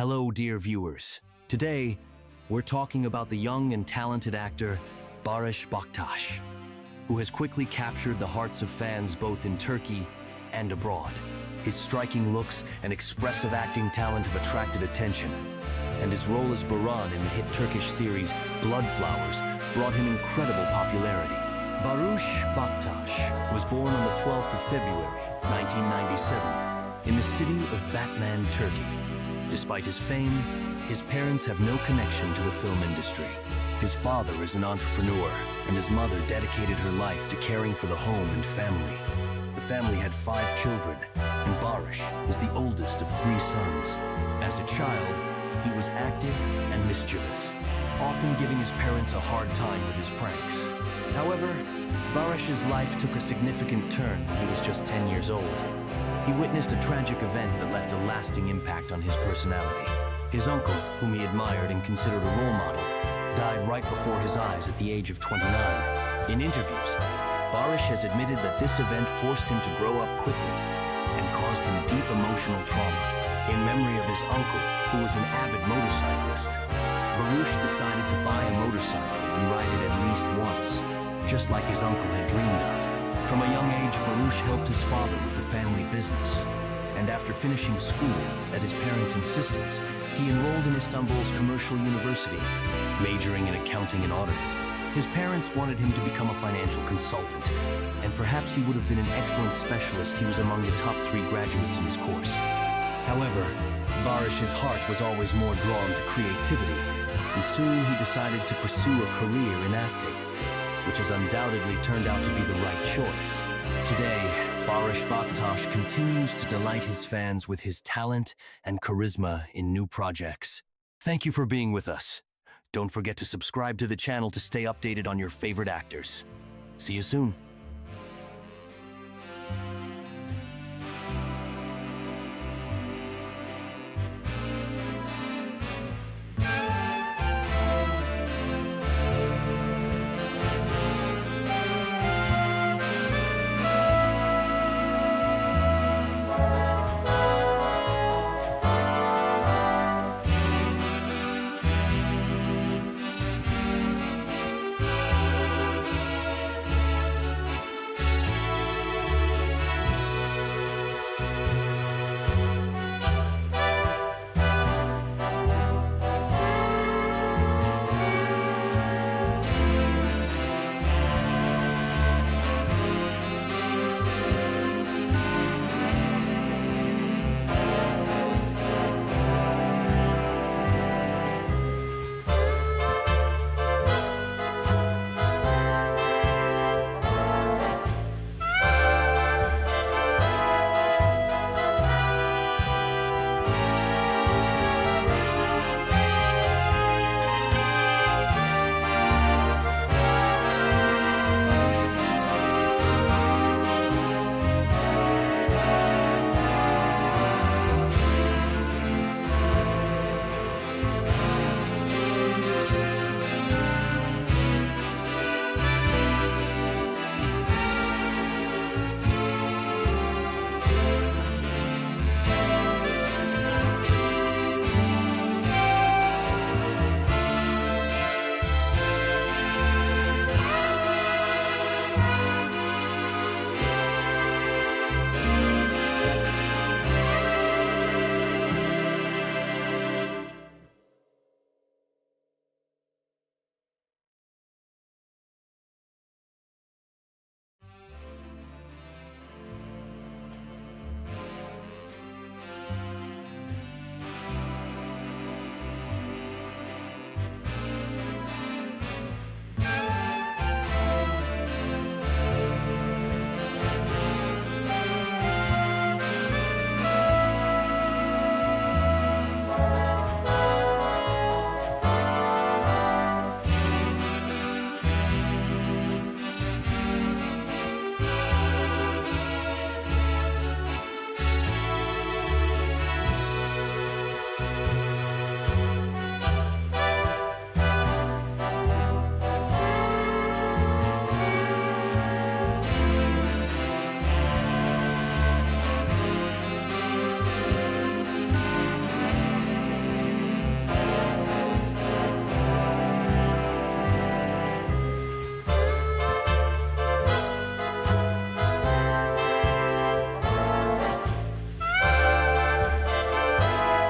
Hello, dear viewers. Today, we're talking about the young and talented actor Barıs Baktas, who has quickly captured the hearts of fans both in Turkey and abroad. His striking looks and expressive acting talent have attracted attention, and his role as Baran in the hit Turkish series Blood Flowers brought him incredible popularity. Barıs Baktas was born on the 12th of February, 1997, in the city of Batman, Turkey. Despite his fame, his parents have no connection to the film industry. His father is an entrepreneur, and his mother dedicated her life to caring for the home and family. The family had 5 children, and Barıs is the oldest of 3 sons. As a child, he was active and mischievous, often giving his parents a hard time with his pranks. However, Barış's life took a significant turn when he was just 10 years old. He witnessed a tragic event that left a lasting impact on his personality. His uncle, whom he admired and considered a role model, died right before his eyes at the age of 29. In interviews, Barıs has admitted that this event forced him to grow up quickly and caused him deep emotional trauma. In memory of his uncle, who was an avid motorcyclist, Barıs decided to buy a motorcycle and ride it at least once, just like his uncle had dreamed of. From a young age, Barıs helped his father with the family business, and after finishing school, at his parents' insistence, he enrolled in Istanbul's commercial university, majoring in accounting and auditing. His parents wanted him to become a financial consultant, and perhaps he would have been an excellent specialist. He was among the top 3 graduates in his course. However, Barış's heart was always more drawn to creativity, and soon he decided to pursue a career in acting, which has undoubtedly turned out to be the right choice. Today, Barıs Baktas continues to delight his fans with his talent and charisma in new projects. Thank you for being with us. Don't forget to subscribe to the channel to stay updated on your favorite actors. See you soon.